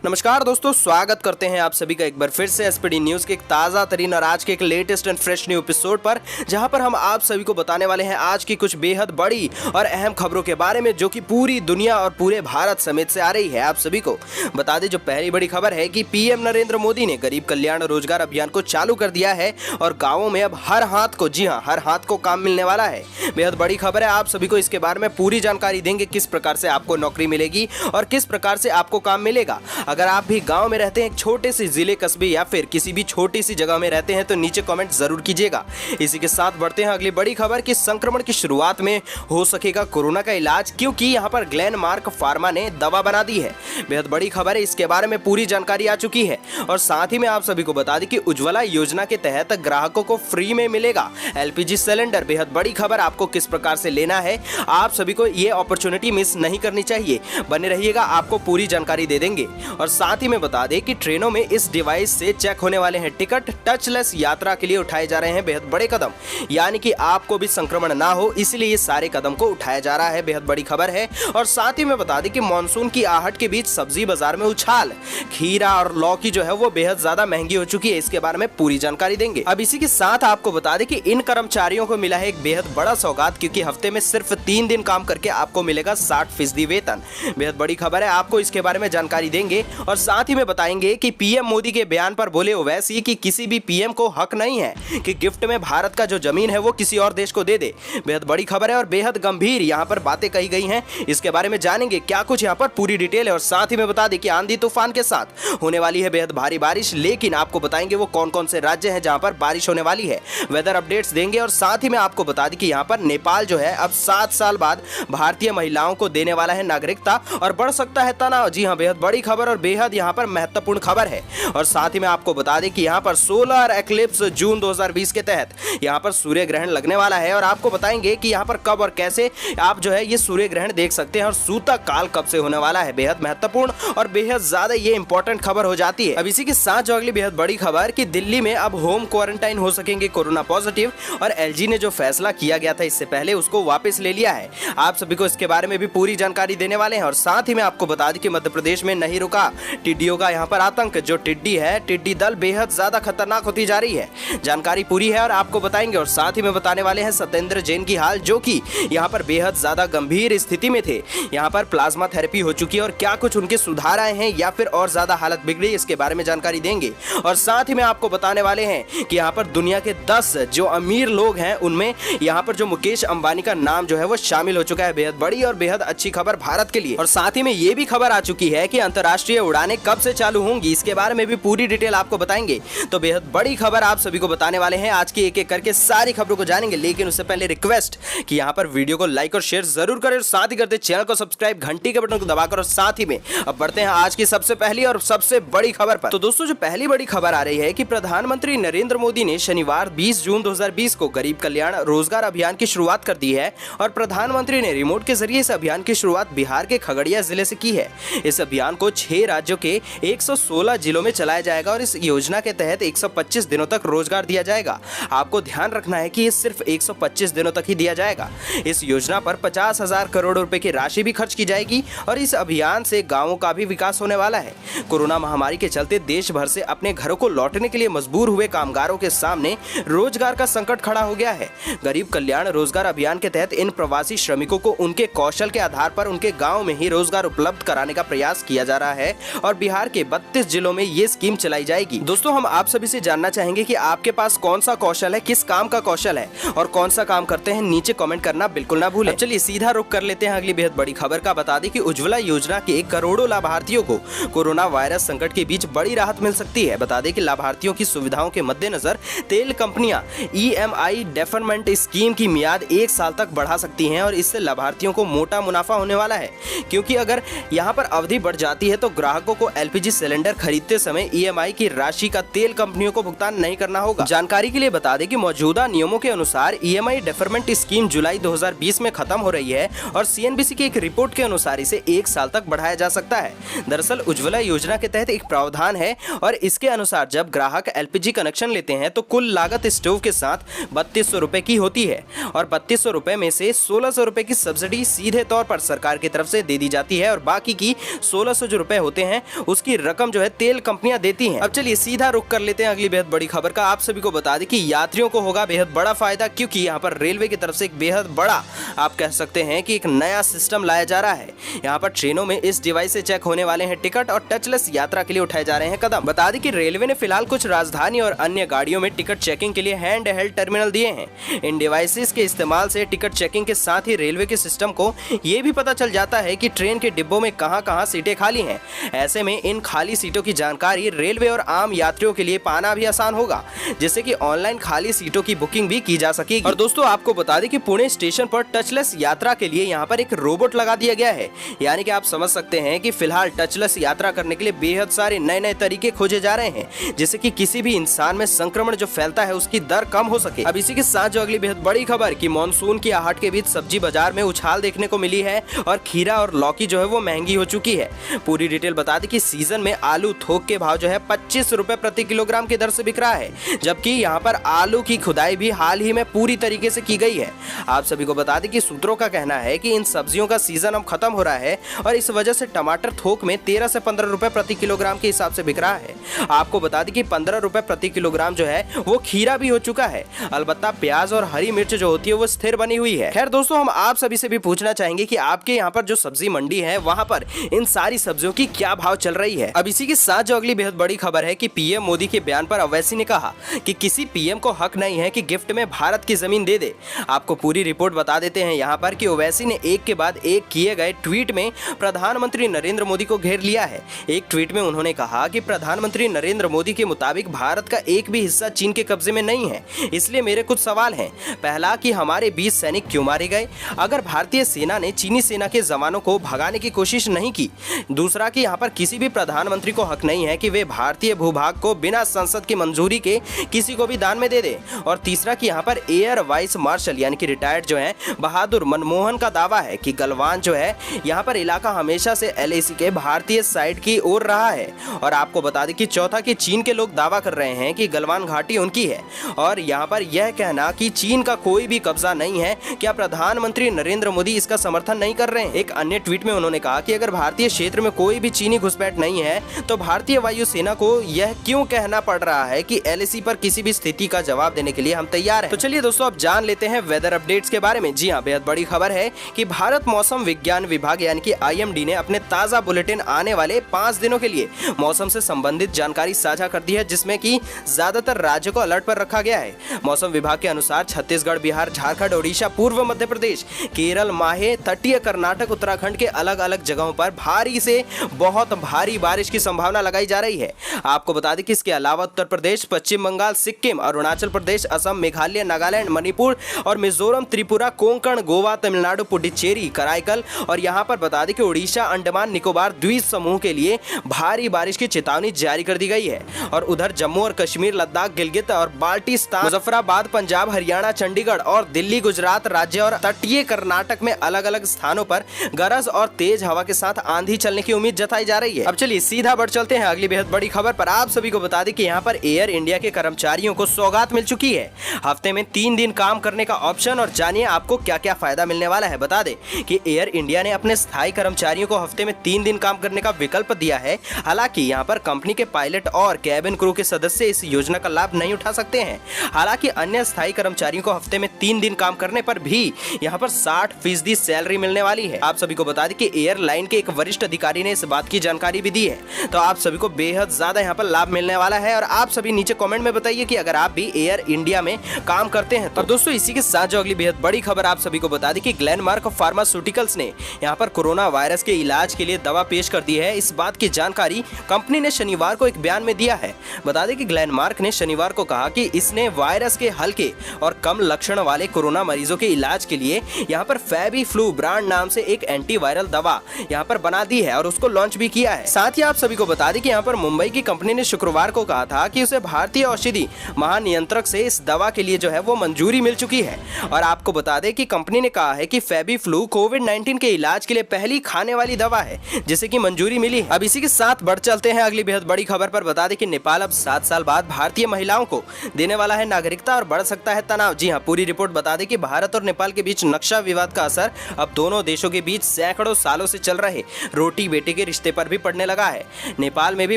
नमस्कार दोस्तों, स्वागत करते हैं आप सभी का एक बार फिर से एसपीडी न्यूज के एक ताज़ा तरीन और आज के एक latest and fresh new episode पर, जहां पर हम आप सभी को बताने वाले हैं आज की कुछ बेहद बड़ी और अहम खबरों के बारे में, जो कि पूरी दुनिया और पूरे भारत समेत से आ रही है। आप सभी को बता दें, जो पहली बड़ी खबर है कि पीएम नरेंद्र मोदी ने गरीब कल्याण रोजगार अभियान को चालू कर दिया है और गाँवों में अब हर हाथ को, जी हाँ, हर हाथ को काम मिलने वाला है। बेहद बड़ी खबर है, आप सभी को इसके बारे में पूरी जानकारी देंगे, किस प्रकार से आपको नौकरी मिलेगी और किस प्रकार से आपको काम मिलेगा। अगर आप भी गांव में रहते हैं, एक छोटे से जिले कस्बे या फिर किसी भी छोटी सी जगह में रहते हैं, तो नीचे कमेंट जरूर कीजिएगा। इसी के साथ बढ़ते हैं अगली बड़ी खबर कि संक्रमण की शुरुआत में हो सकेगा कोरोना का इलाज, क्योंकि यहां पर ग्लेनमार्क फार्मा ने दवा बना दी है। बेहद बड़ी खबर है, इसके बारे में पूरी जानकारी आ चुकी है। और साथ ही में आप सभी को बता दें कि उज्ज्वला योजना के तहत ग्राहकों को फ्री में मिलेगा एलपीजी सिलेंडर। बेहद बड़ी खबर, आपको किस प्रकार से लेना है, आप सभी को ये अपॉर्चुनिटी मिस नहीं करनी चाहिए। बने रहिएगा, आपको पूरी जानकारी दे देंगे। और साथ ही में बता दें कि ट्रेनों में इस डिवाइस से चेक होने वाले हैं टिकट। टचलेस यात्रा के लिए उठाए जा रहे हैं बेहद बड़े कदम, यानी कि आपको भी संक्रमण ना हो, इसलिए ये सारे कदम को उठाया जा रहा है। बेहद बड़ी खबर है। और साथ ही में बता दें कि मानसून की आहट के बीच सब्जी बाजार में उछाल, खीरा और लौकी जो है वो बेहद ज्यादा महंगी हो चुकी है। इसके बारे में पूरी जानकारी देंगे। अब इसी के साथ आपको बता दें कि इन कर्मचारियों को मिला है एक बेहद बड़ा सौगात, क्योंकि हफ्ते में सिर्फ 3 दिन काम करके आपको मिलेगा 60% वेतन। बेहद बड़ी खबर है, आपको इसके बारे में जानकारी देंगे। और साथ ही में बताएंगे कि पीएम मोदी के बयान पर बोले ओवैसी कि किसी भी पीएम को हक नहीं है कि गिफ्ट में भारत का जो जमीन है वो किसी और देश को दे दे। बेहद बड़ी खबर है और बेहद गंभीर यहां पर बातें कही गई हैं। इसके बारे में जानेंगे क्या कुछ यहां पर पूरी डिटेल है। और साथ ही में बता दें कि आंधी तूफान के साथ होने वाली है बेहद भारी बारिश, लेकिन आपको बताएंगे वो कौन कौन से राज्य हैं जहां पर बारिश होने वाली है। वेदर अपडेट्स देंगे। और साथ ही में आपको बता दें कि यहां पर नेपाल जो है अब 7 साल बाद भारतीय महिलाओं को देने वाला है नागरिकता और बढ़ सकता है तनाव। जी हां, बेहद बड़ी खबर और बेहद यहां पर महत्वपूर्ण खबर है। और साथ ही में आपको बता दें कि यहां पर सोलर एक्लिप्स जून 2020 के तहत यहां पर सूर्य ग्रहण लगने वाला है। और आपको बताएंगे कि यहां पर कब और कैसे आप जो है ये सूर्य ग्रहण देख सकते हैं और सूतक काल कब से होने वाला है। बेहद महत्वपूर्ण और बेहद ज्यादा ये इंपॉर्टेंट खबर हो जाती है। अब इसी के साथ जो अगली बेहद बड़ी खबर कि दिल्ली में अब होम क्वारंटाइन हो सकेंगे कोरोना पॉजिटिव, और एलजी ने जो फैसला किया गया था इससे पहले उसको वापस ले लिया है। आप सभी को इसके बारे में भी पूरी जानकारी देने वाले हैं। और साथ ही में आपको बता दें कि मध्य प्रदेश में नहीं रुका टिड्डियों का यहाँ पर आतंक। जो टिड्डी है, टिड्डी दल बेहद ज्यादा खतरनाक होती जा रही है। जानकारी पूरी है और आपको बताएंगे। और साथ ही में बताने वाले हैं सत्येंद्र जैन की हाल, जो कि यहाँ पर बेहद ज्यादा गंभीर स्थिति में थे। यहाँ पर प्लाज्मा थेरेपी हो चुकी है और क्या कुछ उनके सुधार आए हैं या फिर और ज्यादा हालत बिगड़ी, इसके बारे में जानकारी देंगे। और साथ ही में आपको बताने वाले हैं कि यहाँ पर दुनिया के 10 जो अमीर लोग हैं उनमें यहाँ पर जो मुकेश अंबानी का नाम जो है वो शामिल हो चुका है। बेहद बड़ी और बेहद अच्छी खबर भारत के लिए। और साथ ही में ये भी खबर आ चुकी है कि अंतर्राष्ट्रीय उड़ानें कब से चालू होंगी, इसके बारे में भी पूरी डिटेल आपको बताएंगे। तो बेहद बड़ी खबर आप सभी को बताने वाले हैं। आज की एक एक करके सारी खबरों को जानेंगे, लेकिन उससे पहले रिक्वेस्ट कि यहाँ पर वीडियो को लाइक और शेयर जरूर करें और साथ ही करते चैनल को सब्सक्राइब, घंटी के बटन को दबाकर। और साथ ही में अब बढ़ते हैं आज की सबसे पहली और सबसे बड़ी खबर पर। तो दोस्तों, जो पहली बड़ी खबर आ रही है कि प्रधानमंत्री नरेंद्र मोदी ने शनिवार 20 जून 2020 को गरीब कल्याण रोजगार अभियान की शुरुआत कर दी है। और प्रधानमंत्री ने रिमोट के जरिए इस अभियान की शुरुआत बिहार के खगड़िया जिले से की है। इस अभियान को 6 राज्यों के 116 जिलों में चलाया जाएगा और इस योजना के तहत 125 दिनों तक रोजगार दिया जाएगा। आपको ध्यान रखना है कि ये सिर्फ 125 दिनों तक ही दिया जाएगा। इस योजना पर 50,000 करोड़ रुपए की राशि भी खर्च की जाएगी और इस अभियान से गांवों का भी विकास होने वाला है। कोरोना महामारी के चलते देश भर से अपने घरों को लौटने के लिए मजबूर हुए कामगारों के सामने रोजगार का संकट खड़ा हो गया है। गरीब कल्याण रोजगार अभियान के तहत इन प्रवासी श्रमिकों को उनके कौशल के आधार पर उनके गाँव में ही रोजगार उपलब्ध कराने का प्रयास किया जा रहा है और बिहार के 32 जिलों में ये स्कीम चलाई जाएगी। दोस्तों, हम आप सभी से जानना चाहेंगे कि आपके पास कौन सा कौशल है, किस काम का कौशल है और कौन सा काम करते हैं, नीचे कमेंट करना बिल्कुल ना भूलें। चलिए सीधा रुख कर लेते हैं अगली बेहद बड़ी खबर का। बता दें कि उज्ज्वला योजना के करोड़ों लाभार्थियों को कोरोना वायरस संकट के बीच बड़ी राहत मिल सकती है। बता दें कि लाभार्थियों की सुविधाओं के मद्देनजर तेल कंपनियां EMI डेफरमेंट स्कीम की मियाद 1 साल तक बढ़ा सकती हैं और इससे लाभार्थियों को मोटा मुनाफा होने वाला है, क्योंकि अगर यहाँ पर अवधि बढ़ जाती है तो ग्राहकों को एलपीजी सिलेंडर खरीदते समय EMI की राशि का तेल कंपनियों को भुगतान नहीं करना होगा। जानकारी के लिए बता दें कि मौजूदा नियमों के अनुसार EMI डेफरमेंट स्कीम जुलाई 2020 में खत्म हो रही है और CNBC की एक रिपोर्ट के अनुसार इसे 1 साल तक बढ़ाया जा सकता है। दरअसल उज्ज्वला योजना के तहत एक प्रावधान है और इसके अनुसार जब ग्राहक एलपीजी कनेक्शन लेते हैं तो कुल लागत स्टोव के साथ 3200 रुपए की होती है और 3200 रुपए में से 1600 रुपए की सब्सिडी सीधे तौर पर सरकार की तरफ से दे दी जाती है और बाकी की 1600 जो रुपए होते हैं उसकी रकम जो है तेल कंपनियां देती हैं। अब चलिए सीधा रुख कर लेते हैं अगली बेहद बड़ी खबर का। आप सभी को बता दें कि यात्रियों को होगा बेहद बड़ा फायदा, क्योंकि यहाँ पर रेलवे की तरफ से एक बेहद बड़ा आप कह सकते हैं कि एक नया सिस्टम लाया जा रहा है। यहाँ पर ट्रेनों में इस डिवाइस से चेक होने वाले हैं टिकट और टचलेस यात्रा के लिए उठाए जा रहे हैं कदम। बता दें कि रेलवे ने फिलहाल कुछ राजधानी और अन्य गाड़ियों में टिकट चेकिंग के लिए हैंड हेल्ड टर्मिनल दिए हैं। इन डिवाइसेस के इस्तेमाल से टिकट चेकिंग के साथ ही रेलवे के सिस्टम को ये भी पता चल जाता है कि ट्रेन के डिब्बों में कहां-कहां सीटें खाली हैं। ऐसे में इन खाली सीटों की जानकारी रेलवे और आम यात्रियों के लिए पाना भी आसान होगा, जिससे कि ऑनलाइन खाली सीटों की बुकिंग भी की जा सकेगी। और दोस्तों आपको बता दें कि पुणे स्टेशन पर टचलेस यात्रा के लिए यहाँ पर एक रोबोट लगा दिया गया है। यानी कि आप समझ सकते हैं कि फिलहाल टचलेस यात्रा करने के लिए बेहद सारे नए तरीके खोजे जा रहे हैं, जिससे कि किसी भी इंसान में संक्रमण जो फैलता है उसकी दर कम हो सके। अब इसी के साथ जो अगली बेहद बड़ी खबर कि मानसून की आहट के बीच सब्जी बाजार में उछाल देखने को मिली है और खीरा और लौकी जो है वो महंगी हो चुकी है। पूरी डिटेल बता दें कि सीजन में आलू थोक के भाव जो है 25 रुपए प्रति किलोग्राम की दर से बिक रहा है, जबकि यहाँ पर आलू की खुदाई भी हाल ही में पूरी तरीके से की गई है। आप सभी को बता दें कि सूत्रों का कहना है कि इन सब्जियों का सीजन अब खत्म हो रहा है और इस वजह से टमाटर थोक में 13 से 15 रुपए प्रति किलोग्राम के हिसाब से बिक रहा है। आपको बता दें कि 15 रुपए प्रति किलोग्राम जो है वो खीरा भी हो चुका है। अलबत्ता प्याज और हरी मिर्च जो होती है वो स्थिर बनी हुई है। खैर दोस्तों, हम आप सभी से भी पूछना चाहेंगे कि आपके यहाँ पर जो सब्जी मंडी है वहाँ पर इन सारी सब्जियों की क्या भाव चल रही है। अब इसी के साथ जो अगली बेहद बड़ी खबर है कि पीएम मोदी के बयान पर ओवैसी ने कहा कि किसी पीएम को हक नहीं है कि गिफ्ट में भारत की जमीन दे दे। आपको पूरी रिपोर्ट बता देते हैं यहाँ पर कि ओवैसी ने एक के बाद एक किए गए ट्वीट में प्रधानमंत्री नरेंद्र मोदी को घेर लिया है। एक ट्वीट में उन्होंने कहा कि प्रधानमंत्री नरेंद्र मोदी के मुताबिक भारत का एक भी हिस्सा चीन के कब्जे में नहीं है, इसलिए मेरे कुछ सवाल हैं। पहला कि हमारे 20 सैनिक क्यों मारे गए अगर भारतीय सेना ने चीनी सेना के जवानों को भगाने की कोशिश नहीं की। दूसरा कि यहाँ पर किसी भी प्रधानमंत्री को हक नहीं है कि वे भारतीय भूभाग को बिना संसद की मंजूरी के किसी को भी दान में दे दे। और तीसरा कि यहाँ पर एयर वाइस मार्शल यानी कि रिटायर्ड जो है बहादुर मनमोहन का दावा है कि गलवान जो है यहाँ पर इलाका हमेशा से LAC के भारतीय साइड की ओर रहा है। और आपको बता दें कि चौथा कि चीन के लोग दावा कर रहे हैं कि गलवान घाटी उनकी है और यहाँ पर यह कहना कि चीन का कोई भी कब्जा नहीं है, क्या प्रधानमंत्री नरेंद्र मोदी इसका समर्थन नहीं कर रहे हैं। एक अन्य ट्वीट में उन्होंने कहा कि अगर भारतीय क्षेत्र में कोई भी चीनी घुसपैठ नहीं है तो भारतीय वायुसेना को यह क्यों कहना पड़ रहा है कि LAC पर किसी भी स्थिति का जवाब देने के लिए हम तैयार हैं। तो चलिए दोस्तों अब जान लेते हैं वेदर अपडेट्स के बारे में। जी हाँ, बेहद बड़ी खबर है कि भारत मौसम विज्ञान विभाग यानी कि IMD ने अपने ताजा बुलेटिन आने वाले 5 दिनों के लिए मौसम से संबंधित जानकारी साझा कर दी है, जिसमें कि ज्यादातर राज्यों को अलर्ट पर रखा गया है। मौसम विभाग के अनुसार छत्तीसगढ़, बिहार, झारखंड, ओडिशा, पूर्व मध्य प्रदेश, केरल, माहे, तटीय कर्नाटक, उत्तराखंड के अलग अलग जगहों पर भारी से बहुत भारी बारिश की संभावना लगाई जा रही है। आपको बता दें कि इसके अलावा उत्तर प्रदेश, पश्चिम बंगाल, सिक्किम, अरुणाचल प्रदेश, असम, मेघालय, नागालैंड, मणिपुर और मिजोरम, त्रिपुरा, कोंकण, गोवा, तमिलनाडु, पुडुचेरी, कराईकल और यहाँ पर बता दें कि उड़ीसा, अंडमान निकोबार द्वीप समूह के लिए भारी बारिश की चेतावनी जारी कर दी गई है। और उधर जम्मू और कश्मीर, लद्दाख, गिलगित और बाल्टिस्तान, मुजफ्फराबाद, पंजाब, हरियाणा, चंडीगढ़ और दिल्ली, गुजरात राज्य और तटीय कर्नाटक में अलग अलग स्थानों पर गरज और तेज हवा के साथ आंधी चलने की उम्मीद जताई जा रही है। अब चलिए सीधा बढ़ चलते हैं अगली बेहद बड़ी खबर पर। आप सभी को बता दें कि यहाँ पर एयर इंडिया के कर्मचारियों को सौगात मिल चुकी है, हफ्ते में 3 दिन काम करने का ऑप्शन। और जानिए आपको क्या क्या फायदा मिलने वाला है। बता दें कि एयर इंडिया ने अपने स्थायी कर्मचारियों को हफ्ते में 3 दिन काम करने का विकल्प दिया है। हालांकि यहाँ पर कंपनी के पायलट और कैबिन क्रू के सदस्य इस योजना का लाभ नहीं उठा सकते हैं। हालांकि अन्य स्थायी कर्मचारियों को हफ्ते में 3 दिन काम करने पर भी यहाँ पर 60% सैलरी मिलने वाली है। आप सभी को बता दें कि एयरलाइन के एक वरिष्ठ अधिकारी ने इस बात की जानकारी भी दी है, तो आप सभी को बेहद ज्यादा यहाँ पर लाभ मिलने वाला है। और आप सभी नीचे कमेंट में बताइए कि अगर आप भी एयर इंडिया में काम करते हैं तो। दोस्तों इसी के साथ जो अगली बेहद बड़ी खबर आप सभी को बता दें कि ग्लेनमार्क फार्मास्यूटिकल्स ने यहाँ पर कोरोना वायरस के इलाज के लिए दवा पेश कर दी है। इस बात की जानकारी कंपनी ने शनिवार को एक बयान में दिया है। बता दें कि ग्लेनमार्क ने शनिवार को कहा कि इसने वायरस के हल्के और कम लक्षण वाले कोरोना मरीजों के इलाज के लिए यहाँ पर फेबीफ्लू ब्रांड नाम से एक एंटीवायरल दवा यहाँ पर बना दी है और उसको लॉन्च भी किया है। साथ ही आप सभी को बता दें कि यहाँ पर मुंबई की कंपनी ने शुक्रवार को कहा था कि उसे भारतीय औषधि महानियंत्रक से इस दवा के लिए जो है वो मंजूरी मिल चुकी है। और आपको बता दें कि कंपनी ने कहा है कि फेबीफ्लू कोविड-19 के इलाज के लिए पहली खाने वाली दवा है जिसे की मंजूरी मिली। अब इसी के साथ बढ़ चलते हैं अगली बेहद बड़ी खबर पर। बता दें कि नेपाल अब 7 साल बाद भारतीय महिलाओं को देने वाला है नागरिकता और बढ़ सकता है तनाव। जी हाँ, पूरी रिपोर्ट बता दें कि भारत और नेपाल के बीच नक्शा विवाद का असर अब दोनों देशों के बीच सैकड़ों सालों से चल रहे रोटी बेटी के रिश्ते पर भी पड़ने लगा है। नेपाल में भी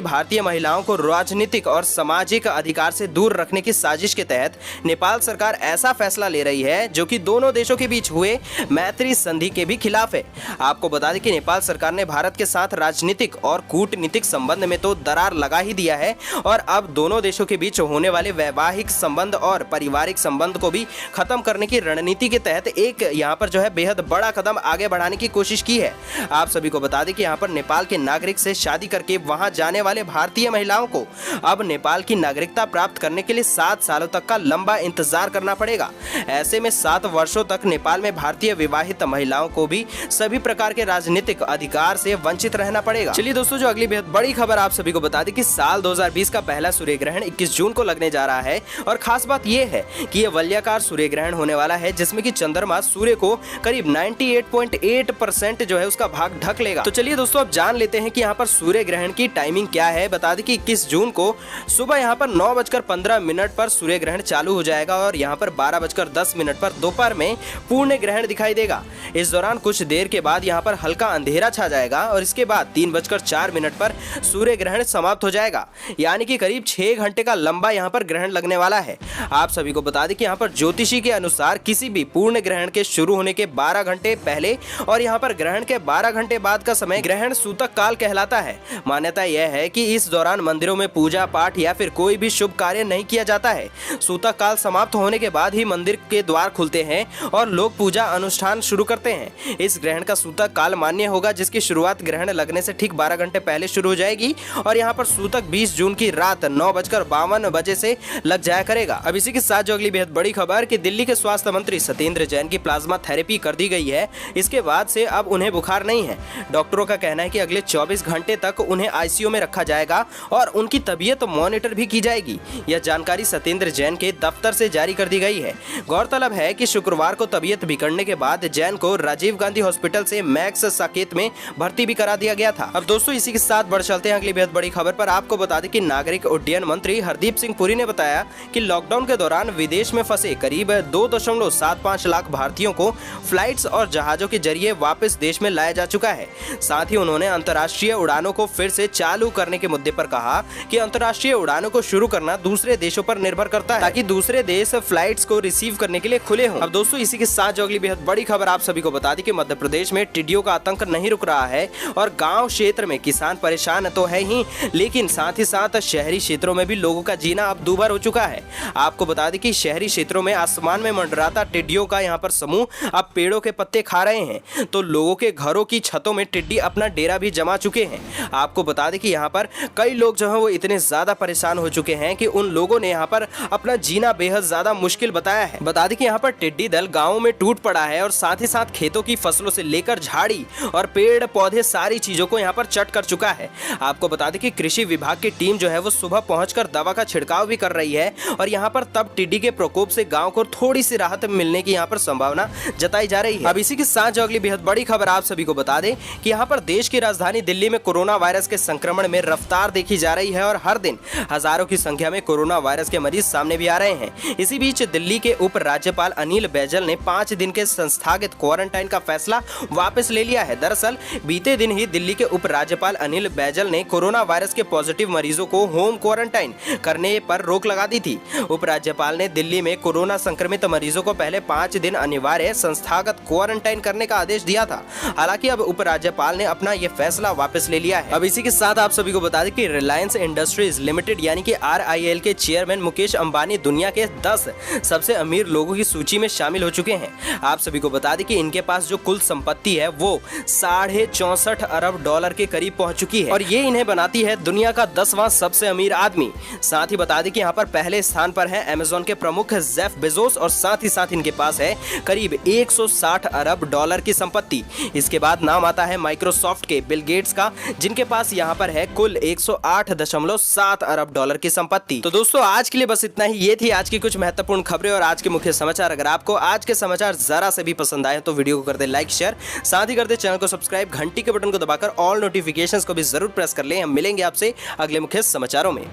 भारतीय महिलाओं को राजनीतिक और सामाजिक अधिकार से दूर रखने की साजिश के तहत नेपाल सरकार ऐसा फैसला ले रही है जो कि दोनों देशों के बीच हुए मैत्री संधि के भी खिलाफ है। आपको बता दें कि नेपाल सरकार ने भारत के साथ राजनीतिक और कूटनीतिक संबंध में तो दरार लगा ही दिया है और अब दोनों देशों के बीच होने वाले वैवाहिक संबंध और पारिवारिक संबंध को भी खत्म करने की रणनीति के तहत एक यहाँ पर जो है बेहद बड़ा कदम आगे बढ़ाने की कोशिश की है। आप सभी को बता दें कि यहाँ पर नेपाल के नागरिक से शादी करके वहां जाने वाले भारतीय महिलाओं को अब नेपाल की नागरिकता प्राप्त करने के लिए 7 सालों तक का लंबा इंतजार करना पड़ेगा। ऐसे में 7 वर्षों तक नेपाल में भारतीय विवाहित महिलाओं को भी सभी प्रकार के राजनीतिक अधिकार से वंचित रहना पड़ेगा। चलिए दोस्तों, जो अगली बेहद बड़ी खबर आप सभी को बता दें कि साल 2020 का पहला सूर्य ग्रहण 21 जून को लगने जा रहा है और खास बात यह है कि यह वलयाकार सूर्य ग्रहण होने वाला है जिसमें कि चंद्रमा सूर्य को करीब 98.8% जो है उसका भाग ढक लेगा। तो चलिए दोस्तों, अब जान लेते हैं कि यहाँ पर सूर्य ग्रहण की टाइमिंग क्या है। बता दें कि 21 जून को सुबह यहाँ पर 9:15 पर सूर्य ग्रहण चालू हो जाएगा और यहाँ पर 12:10 पर दोपहर में पूर्ण ग्रहण दिखाई देगा। इस दौरान कुछ देर के बाद यहाँ पर हल्का अंधेरा छा जाएगा और इसके बाद 3:04 पर सूर्य ग्रहण समाप्त हो जाएगा, यानी कि करीब 6 घंटे का लंबा यहाँ पर ग्रहण लगने वाला है। आप सभी को बता दें कि यहाँ पर ज्योतिषी के अनुसार किसी भी पूर्ण ग्रहण के शुरू होने के 12 घंटे पहले और यहाँ पर ग्रहण के 12 घंटे बाद का समय ग्रहण सूतक काल कहलाता है। मान्यता यह है कि इस दौरान मंदिरों में पूजा पाठ या फिर कोई भी शुभ कार्य नहीं किया जाता है। सूतक काल समाप्त होने के बाद ही मंदिर के द्वार खुलते हैं और लोग पूजा अनुष्ठान शुरू करते हैं। इस ग्रहण का सूतक काल मान्य होगा जिसकी शुरुआत ग्रहण लगने से ठीक 12 घंटे पहले शुरू हो जाएगी और यहाँ पर सूतक 20 जून की रात 9:52 से लग जाया करेगा। अब इसी के साथ जो अगली बेहद बड़ी खबर कि दिल्ली के स्वास्थ्य मंत्री सत्येंद्र जैन की प्लाज्मा थेरेपी कर दी गई है। इसके बाद से अब उन्हें बुखार नहीं है। डॉक्टरों का कहना है कि अगले 24 घंटे तक उन्हें आईसीयू में रखा जाएगा और उनकी तबीयत मॉनिटर भी की जाएगी। यह जानकारी सत्येंद्र जैन के दफ्तर से जारी कर दी गई है। गौरतलब है कि शुक्रवार को तबीयत बिगड़ने के बाद जैन को राजीव गांधी हॉस्पिटल से मैक्स साकेत में भर्ती भी करा दिया गया था। अब दोस्तों, इसी के साथ बढ़ चलते हैं अगली बेहद बड़ी खबर पर। आपको बता दें कि नागरिक उड्डयन मंत्री हरदीप सिंह पुरी ने बताया कि लॉकडाउन के दौरान विदेश में फंसे करीब 2.75 लाख भारतीयों को फ्लाइट्स और जहाजों के जरिए वापस देश में लाया जा चुका है। साथ ही उन्होंने अंतर्राष्ट्रीय उड़ानों को फिर से चालू करने के मुद्दे पर कहा कि अंतर्राष्ट्रीय उड़ानों को शुरू करना दूसरे देशों पर निर्भर करता है ताकि दूसरे देश फ्लाइट्स को रिसीव करने के लिए खुले हों। अब दोस्तों, इसी के साथ जो अगली बेहद बड़ी खबर आप सभी को बता दी कि मध्य प्रदेश में टिड्डियों का आतंक नहीं रुक रहा है और गांव क्षेत्र में किसान परेशान तो है ही, लेकिन साथ ही साथ शहरी क्षेत्रों में भी लोगों का जीना अब दूभर हो चुका है। आपको बता दें कि शहरी क्षेत्रों में आसमान में मंडराता टिड्डियों का यहाँ पर समूह अब पेड़ों के पत्ते खा रहे हैं, तो लोगों के घरों की छतों में टिड्डी अपना डेरा भी जमा चुके हैं। आपको बता दें कि यहाँ पर कई लोग जो है वो इतने ज्यादा परेशान हो चुके हैं कि उन लोगों ने यहाँ पर अपना जीना बेहद ज्यादा मुश्किल बताया है। बता दें कि यहाँ पर टिड्डी दल गाँव में टूट पड़ा है और साथ ही साथ खेतों की फसलों से लेकर झाड़ी और पेड़ पौधे सारी चीजों को यहाँ पर चट कर चुका है। आपको बता दें कि कृषि विभाग की टीम जो है वो सुबह पहुंचकर दवा का छिड़काव भी कर रही है और यहाँ पर तब टिड्डी के प्रकोप से गांव को थोड़ी सी राहत मिलने की यहाँ पर संभावना जताई जा रही है। अब इसी के साथ जो अगली बेहद बड़ी खबर आप सभी को बता दें कि यहाँ पर देश की राजधानी दिल्ली में कोरोना वायरस के संक्रमण में रफ्तार देखी जा रही है और हर दिन हजारों की संख्या में कोरोना वायरस के मरीज सामने भी आ रहे हैं। इसी बीच दिल्ली के उप राज्यपाल अनिल बैजल ने 5 दिन के संस्थागत क्वारंटाइन का फैसला वापस ले लिया है। दरअसल बीते दिन ही दिल्ली के उप राज्यपाल अनिल बैजल ने कोरोना वायरस के पॉजिटिव मरीजों को होम क्वारंटाइन करने पर रोक लगा दी थी। उप राज्यपाल ने दिल्ली में कोरोना संक्रमित मरीजों को पहले 5 दिन अनिवार्य संस्थागत क्वारंटाइन करने का आदेश दिया था। हालांकि अब उप राज्यपाल ने अपना यह फैसला वापस ले लिया है। अब इसी के साथ आप सभी को बता दें कि रिलायंस इंडस्ट्रीज लिमिटेड यानी कि RIL के चेयरमैन मुकेश अंबानी दुनिया के 10 सबसे अमीर लोगों की सूची में शामिल हो चुके हैं। आप सभी को बता दें कि इनके पास जो कुल संपत्ति है वो $64 अरब के करीब पहुंच चुकी है और ये इन्हें बनाती है दुनिया का 10वां सबसे अमीर आदमी। साथ ही बता दें कि यहाँ पर पहले स्थान पर है अमेज़न के प्रमुख जेफ बेजोस और साथ ही साथ इनके पास है करीब $160 अरब की संपत्ति। इसके बाद नाम आता है माइक्रोसॉफ्ट के बिल गेट्स का, जिनके पास यहाँ पर है कुल $108.7 अरब की संपत्ति। तो दोस्तों, आज के लिए बस इतना ही। ये थी आज की कुछ महत्वपूर्ण खबरें और आज के मुख्य समाचार। अगर आपको आज के समाचार जरा से भी पसंद आए तो वीडियो को कर दे लाइक शेयर, साथ ही कर दे चैनल को सब्सक्राइब, घंटी के बटन को दबाकर ऑल नोटिफिकेशंस को भी जरूर प्रेस कर ले। हम मिलेंगे आपसे अगले मुख्य समाचारों में।